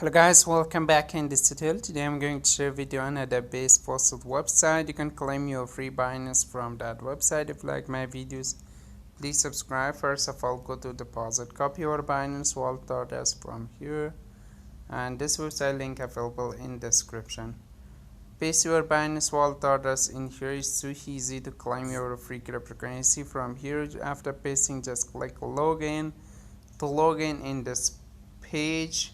Hello guys, welcome back in this tutorial. Today I'm going to share a video on a database faucet website. You can claim your free Binance from that website. If you like my videos, please subscribe. First of all, go to deposit, copy your Binance wallet address from here, and this website link available in description. Paste your Binance wallet address in here. It's too easy to claim your free cryptocurrency from here. After pasting, just click login. To log in this page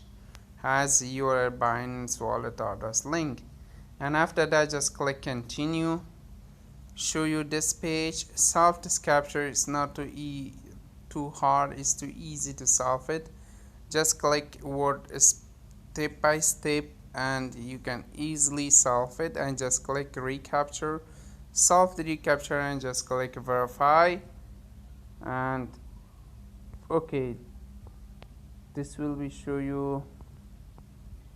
has your Binance wallet address link, and after that just click continue. Show you this page. Solve this capture. It's not too hard, it's too easy to solve it. Just click word step by step and you can easily solve it, and just click recapture. Solve the recapture and just click verify, and okay, this will be show you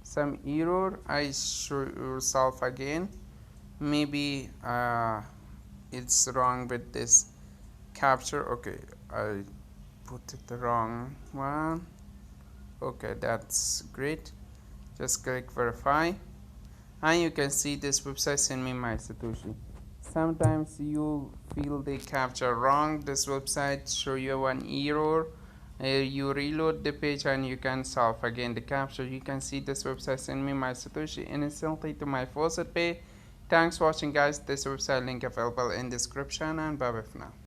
some error. I show you solve again. Maybe it's wrong with this capture. Okay, I put it the wrong one. Okay, that's great. Just click verify, and you can see this website send me my Satoshi. Sometimes you feel they capture wrong. This website show you one error. You reload the page and you can solve again the capture. You can see this website send me my Satoshi instantly to my faucetpay. Thanks for watching guys. This website link available in description, and bye bye for now.